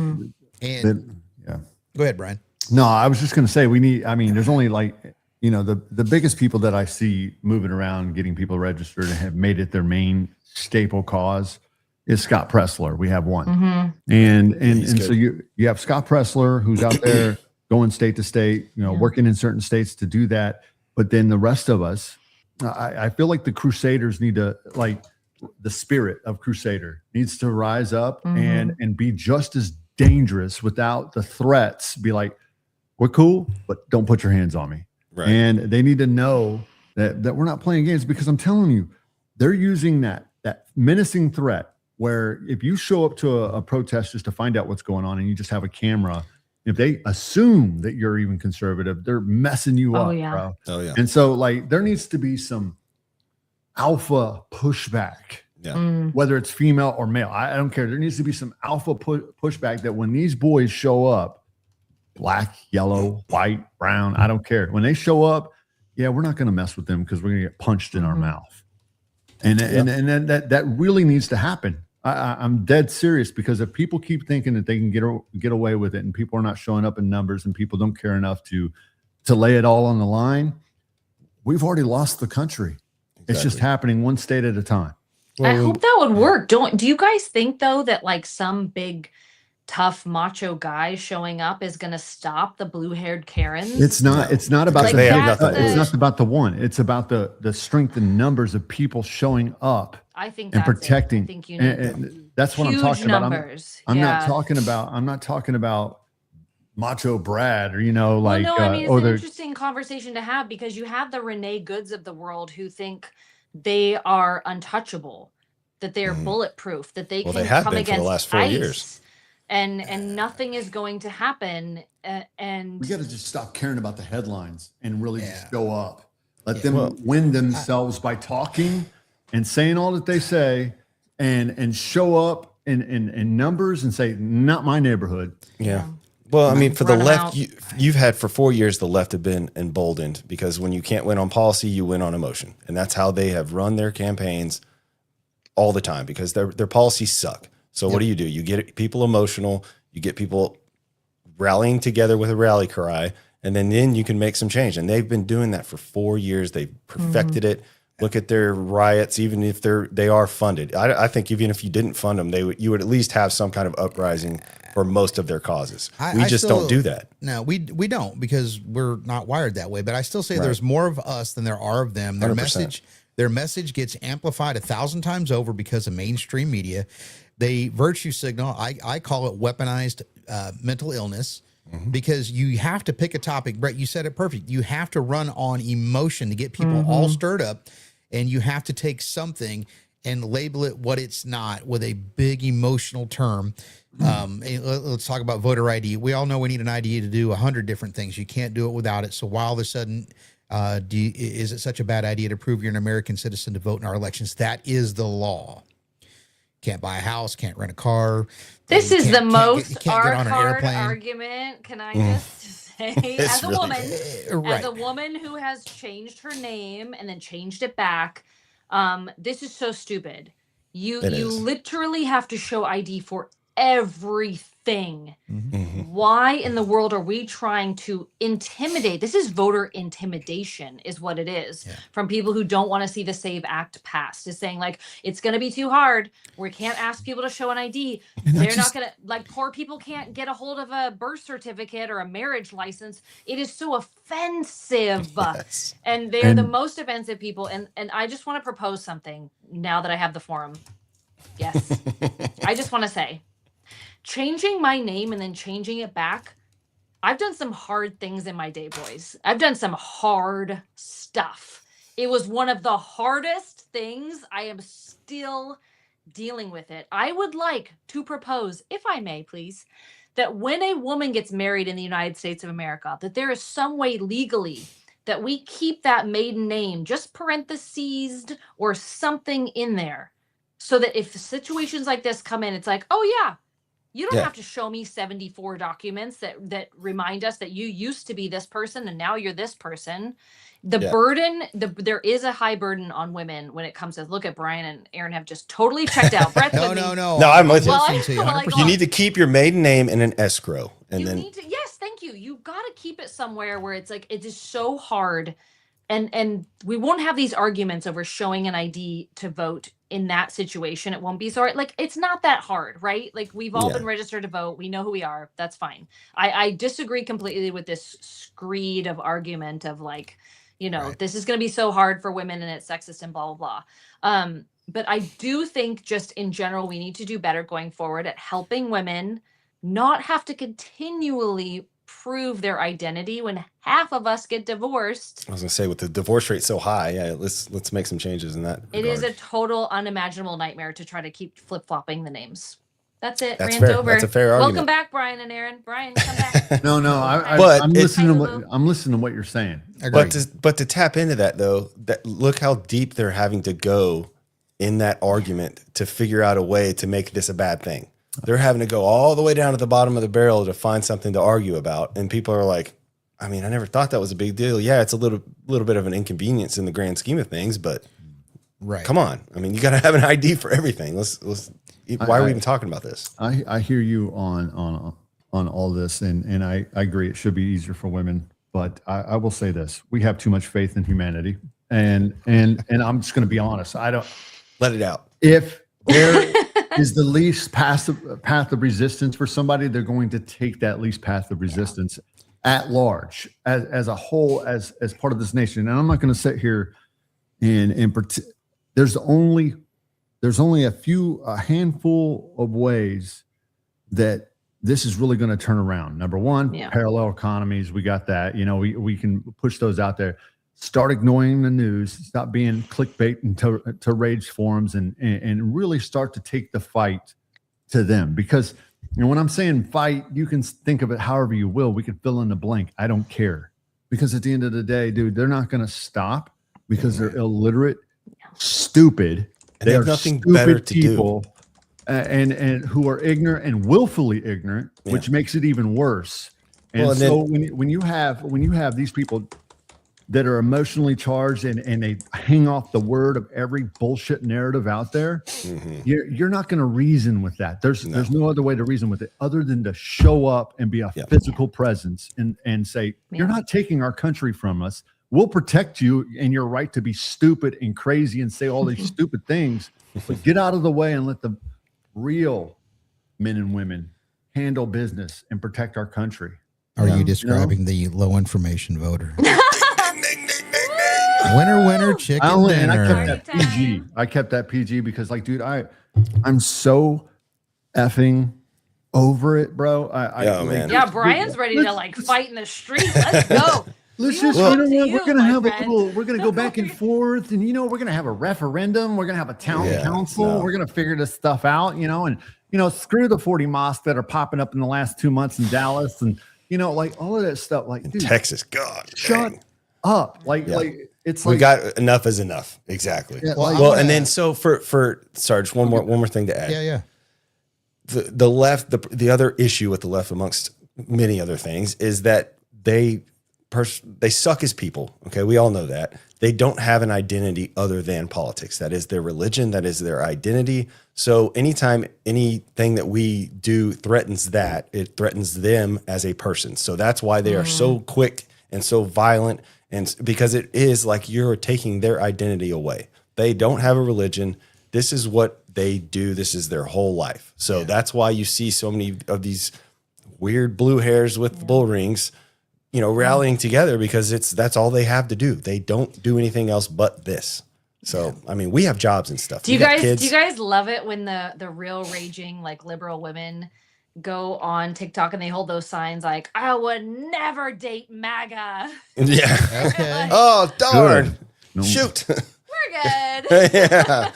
And go ahead, Brian. No, I was just going to say there's only the biggest people that I see moving around, getting people registered and have made it their main staple cause is Scott Pressler. We have one. And so you have Scott Pressler, who's out there going state to state, working in certain states to do that. But then the rest of us, I feel like the Crusaders need to, the spirit of Crusader needs to rise up and be just as dangerous without the threats. Be like, we're cool, but don't put your hands on me. Right. And they need to know that we're not playing games, because I'm telling you, they're using that menacing threat where if you show up to a protest just to find out what's going on and you just have a camera, if they assume that you're even conservative, they're messing you up, bro. Oh yeah. And so there needs to be some alpha pushback, whether it's female or male. I don't care. There needs to be some alpha pushback that when these boys show up, black, yellow, white, brown, I don't care. When they show up, we're not going to mess with them because we're going to get punched in our mouth. And that really needs to happen. I'm dead serious, because if people keep thinking that they can get away with it, and people are not showing up in numbers, and people don't care enough to lay it all on the line, we've already lost the country. Exactly. It's just happening one state at a time. I hope that would work. Do you guys think though that some big tough macho guy showing up is going to stop the blue-haired Karens? It's not about it's not about the one. It's about the strength and numbers of people showing up. I think and protecting. I think you need and that's what I'm talking numbers. about. I'm not talking about Macho Brad, or it's an interesting conversation to have, because you have the Renee Goods of the world who think they are untouchable, that they are bulletproof, that they can come against for the last 4 years, and nothing is going to happen. And we got to just stop caring about the headlines and really just show up. Let them win themselves by talking and saying all that they say, and show up in numbers and say, not my neighborhood. Yeah. Well, I mean, for the left, you've had for 4 years, the left have been emboldened, because when you can't win on policy, you win on emotion. And that's how they have run their campaigns all the time, because their policies suck. So what do? You get people emotional, you get people rallying together with a rally cry, and then you can make some change. And they've been doing that for 4 years. They've perfected it. Look at their riots, even if they are funded. I think even if you didn't fund them, you would at least have some kind of uprising for most of their causes. We just don't do that. No, we don't, because we're not wired that way. But I still say there's more of us than there are of them. Their 100%. Their message gets amplified 1,000 times over because of mainstream media. They virtue signal. I call it weaponized mental illness. Because you have to pick a topic. Brett, you said it perfect. You have to run on emotion to get people all stirred up, and you have to take something and label it what it's not with a big emotional term. Let's talk about voter ID. We all know we need an ID to do 100 different things. You can't do it without it. So why all of a sudden is it such a bad idea to prove you're an American citizen to vote in our elections? That is the law. Can't buy a house, can't rent a car. This is the most hard argument. Can I just say, as a woman who has changed her name and then changed it back, this is so stupid. You literally have to show ID for everything. why in the world are we trying to intimidate? This is voter intimidation is what it is from people who don't want to see the SAVE Act passed. Is saying like, it's going to be too hard. We can't ask people to show an ID. They're not going to, like, poor people can't get a hold of a birth certificate or a marriage license. It is so offensive. Yes. And they're the most offensive people. And I just want to propose something now that I have the forum. Yes. I just want to say, changing my name and then changing it back. I've done some hard things in my day, boys. I've done some hard stuff. It was one of the hardest things. I am still dealing with it. I would like to propose, if I may, please, that when a woman gets married in the United States of America, that there is some way legally that we keep that maiden name, just parenthesized or something in there, so that if situations like this come in, it's like, oh yeah, you don't have to show me 74 documents that remind us that you used to be this person and now you're this person. The burden, there is a high burden on women when it comes to, look at Brian and Aaron have just totally checked out. Brett's with me. No, I'm with you. Listening to you, Like, 100%. You need to keep your maiden name in an escrow, and you then need to, yes, thank you. You got to keep it somewhere where it's like, it is so hard. And we won't have these arguments over showing an ID to vote in that situation. It won't be so hard. Like, it's not that hard, right? Like, we've all been registered to vote. We know who we are. That's fine. I disagree completely with this screed of argument of like, you know, this is going to be so hard for women and it's sexist and blah, blah, blah. But I do think just in general, we need to do better going forward at helping women not have to continually prove their identity when half of us get divorced. I was gonna say, with the divorce rate so high, let's make some changes in that. It is a total unimaginable nightmare to try to keep flip-flopping the names. That's it. That's Rant fair. over. That's a fair argument. Welcome back, Brian and Aaron. Brian, come back. No, But I'm it- listening to Hi, I'm listening to what you're saying. Agreed. But to tap into that though, that look how deep they're having to go in that argument to figure out a way to make this a bad thing. They're having to go all the way down to the bottom of the barrel to find something to argue about, and people are like, I mean, I never thought that was a big deal. Yeah, it's a little bit of an inconvenience in the grand scheme of things, but come on. I mean, you got to have an ID for everything. Why are we even talking about this? I hear you on all this, and I agree. It should be easier for women, but I will say this: we have too much faith in humanity, and I'm just going to be honest. I don't. Let it out. If there is the least path of resistance for somebody, they're going to take that least path of resistance at large, as a whole, as part of this nation. And I'm not going to sit here and there's only a handful of ways that this is really going to turn around. Number one, parallel economies. We got that. You know, we can push those out there. Start ignoring the news. Stop being clickbait and to rage forums, and really start to take the fight to them. Because, you know, when I'm saying fight, you can think of it however you will. We could fill in the blank. I don't care. Because at the end of the day, dude, they're not going to stop because they're illiterate, stupid. And they have nothing better to do. And who are ignorant and willfully ignorant, which makes it even worse. And Well, and so when you have these people that are emotionally charged and they hang off the word of every bullshit narrative out there, you're not going to reason with that. There's no other way to reason with it other than to show up and be a physical presence and say, you're not taking our country from us. We'll protect you and your right to be stupid and crazy and say all these stupid things, but get out of the way and let the real men and women handle business and protect our country. Are you describing the low information voter? Winner, chicken And I dinner. kept that PG. I kept that PG because, like, dude, I'm so effing over it, bro. Man. Yeah, Brian's ready to like fight in the street. Let's go. Let's We just, will you look know to what? We're you, gonna my have friend. we're gonna go back and forth, and we're gonna have a referendum. We're gonna have a town council. We're gonna figure this stuff out, and screw the 40 mosques that are popping up in the last 2 months in Dallas, and like all of that stuff. Like, dude, Texas, God, shut up. Like it's we like got enough is enough. Exactly. Yeah, Well, and then so for Sarge, one more thing to add. Yeah. The left, the other issue with the left, amongst many other things, is that they they suck as people. Okay. We all know that. They don't have an identity other than politics. That is their religion. That is their identity. So anytime anything that we do threatens that, it threatens them as a person. So that's why they are so quick and so violent. And because it is like you're taking their identity away. They don't have a religion. This is what they do. This is their whole life. So that's why you see so many of these weird blue hairs with bull rings, rallying together, because that's all they have to do. They don't do anything else but this. So, I mean, we have jobs and stuff. Do you guys love it when the real raging like liberal women go on TikTok and they hold those signs like, I would never date MAGA? Yeah. Okay. Oh, darn. Good. No. Shoot. We're good. Yeah.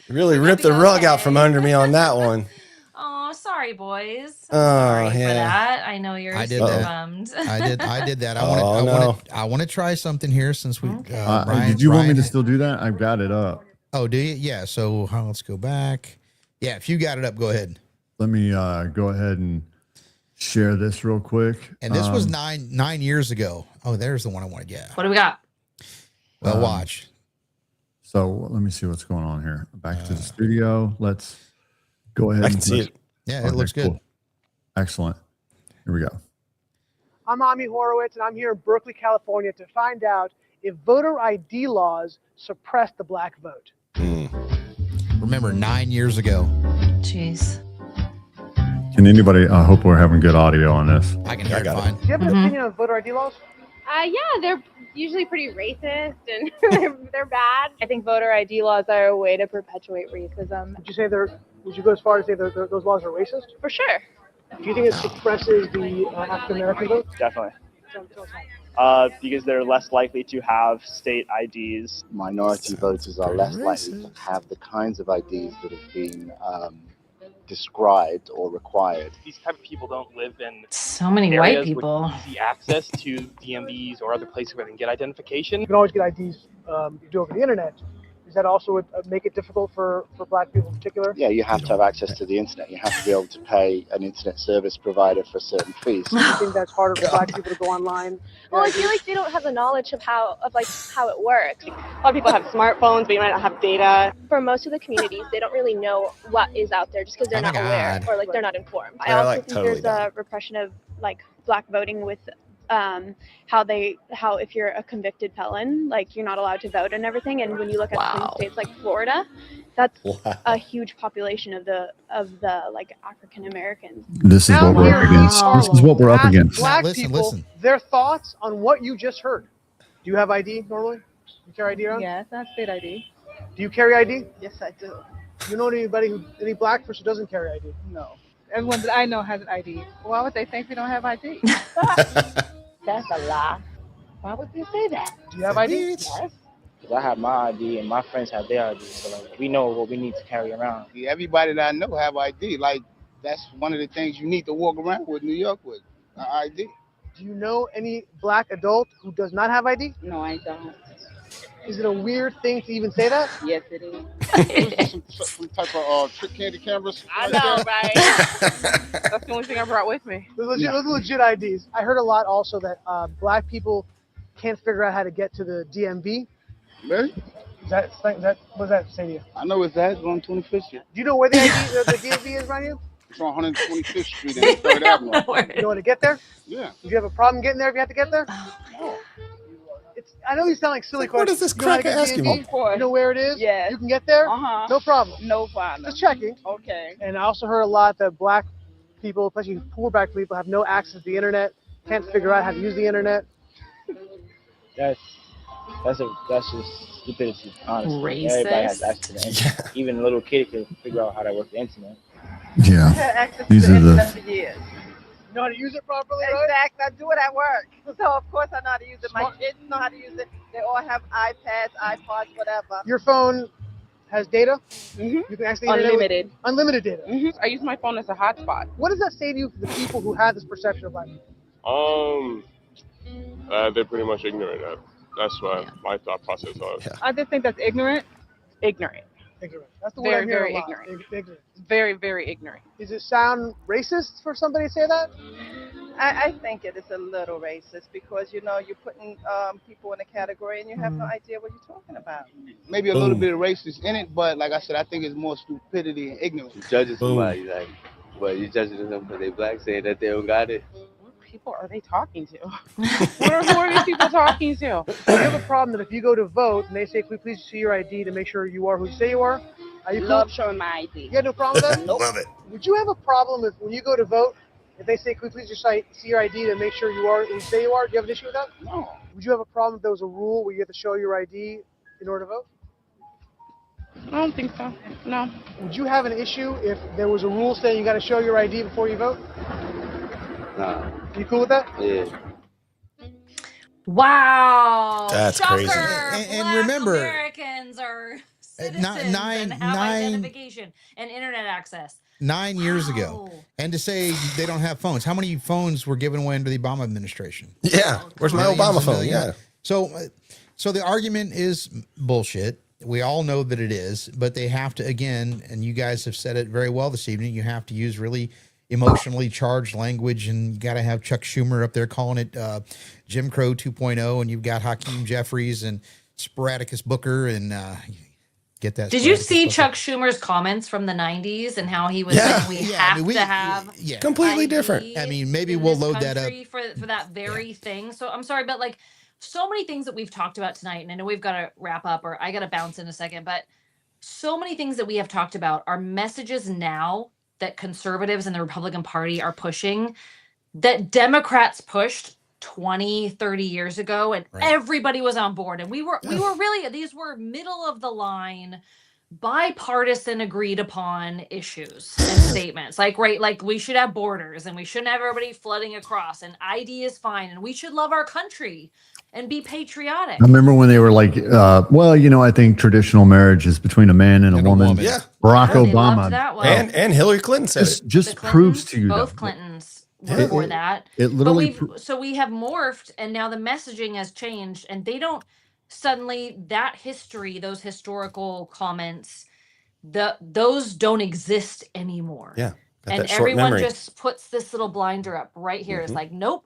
Really ripped the rug out from under me on that one. Oh, sorry, boys. Oh, Sorry for yeah. that. I know you're I did so that. bummed. I did that. Oh, I want to try something here since we. Okay. Did you want me to still do that? I've got it up. Oh, do you? Yeah. So let's go back. Yeah, if you got it up, go ahead. Let me go ahead and share this real quick. And this was 9 years ago. Oh, there's the one I wanted. Yeah. What do we got? Well, watch. So let me see what's going on here. Back to the studio. Let's go ahead. I can see it. Yeah, it looks good. Cool. Excellent. Here we go. I'm Ami Horowitz, and I'm here in Berkeley, California to find out if voter ID laws suppress the black vote. Remember 9 years ago. Jeez. Can anybody, I hope we're having good audio on this. I can hear it got it. fine. Do you have an opinion on voter ID laws? Yeah, they're usually pretty racist and they're bad. I think voter ID laws are a way to perpetuate racism. Would you go as far as say those laws are racist? For sure. Do you think it suppresses the African American vote? Definitely. Tell us how. Because they're less likely to have state IDs. Minority voters are less likely to have the kinds of IDs that have been described or required. These type of people don't live in So many areas white with people. easy access to DMVs or other places where they can get identification. You can always get IDs you do over the internet. Does that also make it difficult for black people in particular? Yeah, you have to have access to the internet. You have to be able to pay an internet service provider for certain fees. Do you think that's harder for black people to go online? Well, I feel like they don't have the knowledge of how it works. A lot of people have smartphones, but you might not have data. For most of the communities, they don't really know what is out there just because they're Oh my not aware God. or like they're not informed. I They're, also like, think totally there's a repression of like black voting with how if you're a convicted felon, like you're not allowed to vote and everything. And when you look at some Wow. states like Florida, that's Wow. a huge population of the like African Americans. This is what we're up against. This is what we're up Ask against. Black Now, listen, people listen. their thoughts on what you just heard. Do you have ID normally? You carry ID around? Yes, I have state ID. Do you carry ID? Yes, I do. Do you know any black person who doesn't carry ID? No. Everyone that I know has an ID. Why would they think we don't have ID? That's a lie. Why would they say that? Do you have ID? Yes. Because I have my ID and my friends have their ID. So like, we know what we need to carry around. Yeah, everybody that I know have ID. Like, that's one of the things you need to walk around with New York with, ID. Do you know any black adult who does not have ID? No, I don't. Is it a weird thing to even say that? Yes, it is. Some type of trick candy cameras. I like know, that. right? That's the only thing I brought with me. Those are legit IDs. I heard a lot also that black people can't figure out how to get to the DMV. Really? What does that say to you? I know it's that. It's on 25th Street. Do you know where the DMV is around you? It's on 125th Street and 3rd Avenue. You know how to get there? Yeah. Do you have a problem getting there if you have to get there? No. I know you sound like silly Like, what questions. is this You know how to cracker get asking DMV? me? Of course. You know where it is? Yes. You can get there? Uh-huh. No problem. No problem. Just checking. Okay. And I also heard a lot that black people, especially poor black people, have no access to the internet, can't figure out how to use the internet. That's just stupidity, honestly. Racist. Everybody has access to the internet. Even a little kid can figure out how to work the internet. Yeah. I had access to These the are the- internet for years. You know how to use it properly, right? Exactly. I do it at work. So, of course, I know how to use it. My Smart. kids know how to use it. They all have iPads, iPods, whatever. Your phone has data. Mhm. You can access the internet with Unlimited. unlimited data. I use my phone as a hotspot. What does that say to you for the people who have this perception of black people? They're pretty much ignorant. That's what my thought process was. I just think that's ignorant. Ignorant. Ignorant. That's the word Very, I'm hearing very a lot. ignorant. Ignorant. Very, very ignorant. Does it sound racist for somebody to say that? I think it is a little racist because, you're putting people in a category and you have no idea what you're talking about. Maybe a little bit of racist in it, but like I said, I think it's more stupidity and ignorance. You judging somebody, like, but you judging them because they black, saying that they don't got it. What people are they talking to? Who are these people talking to? You have a problem that if you go to vote and they say, "Can we please see your ID to make sure you are who you say you are?" Are you Love cool? showing my ID. You got no problem with that? Love it. Would you have a problem if when you go to vote, if they say, "Can we please just see your ID to make sure you are who you say you are?" Do you have an issue with that? No. Would you have a problem if there was a rule where you have to show your ID in order to vote? I don't think so. No. Would you have an issue if there was a rule saying you got to show your ID before you vote? Nah. You cool with that? Yeah. Wow. That's Shocker. crazy. And Black remember, Americans are citizens nine- and have nine- identification and internet access. 9 years ago. Wow. And to say they don't have phones. How many phones were given away under the Obama administration? Yeah. Where's my Millions Obama and phone? millions. Yeah. So the argument is bullshit. We all know that it is, but they have to, again, and you guys have said it very well this evening, you have to use really emotionally charged language, and you got to have Chuck Schumer up there calling it Jim Crow 2.0, and you've got Hakeem Jeffries and Sporadicus Booker, and get that. Did you Sporadicus see Booker. Chuck Schumer's comments from the 90s and how he was Yeah. saying we Yeah, I have mean, to have yeah. Completely ID different. I mean, maybe in we'll this load that up. country for that very thing. So I'm sorry, but like so many things that we've talked about tonight, and I know we've got to wrap up or I got to bounce in a second, but so many things that we have talked about are messages now that conservatives and the Republican Party are pushing that Democrats pushed 20, 30 years ago, and Right. everybody was on board. And we were really, these were middle of the line, bipartisan agreed upon issues and statements like, right, like we should have borders and we shouldn't have everybody flooding across, and ID is fine, and we should love our country and be patriotic. I remember when they were like, well, I think traditional marriage is between a man and a woman. Yeah. Barack Oh, they loved Obama that one. And Hillary Clinton said it. just The proves Clintons, to you both that Clintons were for that. it But literally we have morphed, and now the messaging has changed, and they don't suddenly that history, those historical comments, those don't exist anymore. Yeah. Got And that short everyone memory. just puts this little blinder up right here. It's like, nope.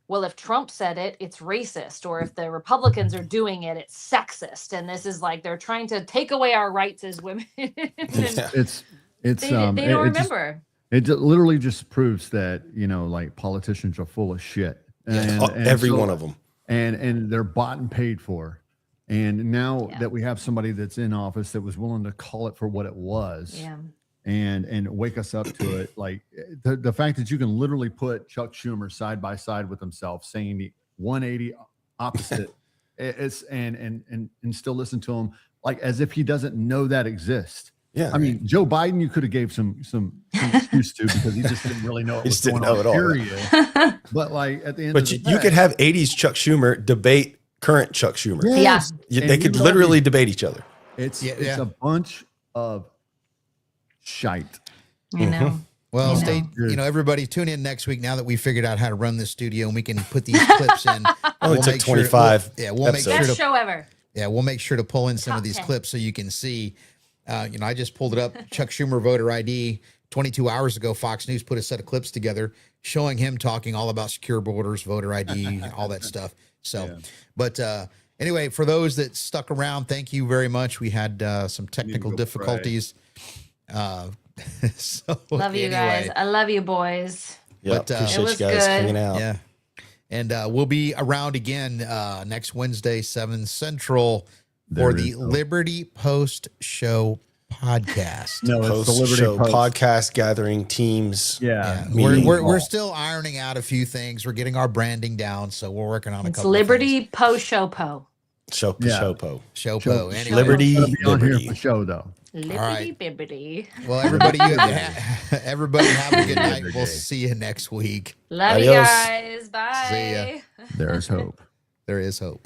Well, if Trump said it, it's racist, or if the Republicans are doing it, it's sexist. And this is like they're trying to take away our rights as women. And Yeah. it's they don't it just- remember. literally just proves that like politicians are full of shit. And, Every one of them. and they're bought and paid for. And now Yeah. that we have somebody that's in office that was willing to call it for what it was, Yeah. and wake us up to it, like the fact that you can literally put Chuck Schumer side by side with himself, saying the 180 opposite, it's and still listen to him like as if he doesn't know that exists. Yeah. I mean, Joe Biden, you could have gave some excuse to because he just didn't really know what He was just didn't going know on. at all. Period. But like at the end, But of the you day, could have 80s Chuck Schumer debate current Chuck Schumer. yes. They And could you know literally debate each other. It's Yeah, it's yeah. a bunch of shite. You know. Well, You stay. know. Everybody, tune in next week now that we figured out how to run this studio and we can put these clips in. Only took make sure- 25 we'll make episodes. sure Best to show ever. we'll make sure to pull in some Top of these 10. clips so you can see. I just pulled it up. Chuck Schumer voter ID. 22 hours ago, Fox News put a set of clips together showing him talking all about secure borders, voter ID, all that stuff. So, but anyway, for those that stuck around, thank you very much. We had some technical go difficulties. So Love you guys. anyway, I love you, boys. Yeah, But, appreciate It you was guys good. hanging out. yeah. And we'll be around again next Wednesday, 7 Central, for There the is no- Liberty Post Show podcast. No, it's the Post Liberty show Post. podcast gathering teams. Yeah. We're, we're Oh. still ironing out a few things. We're getting our branding down, so we're working on a It's couple Liberty Po Show Po. Show Yeah. Showpo. Showpo. Show- Anyway, Liberty, Gotta be on here Liberty. for show though. Liberty right. Bibbity. well, everybody, everybody have a good night. We'll see you next week. Love you Adios. guys. Bye. ya. There's hope. There is hope.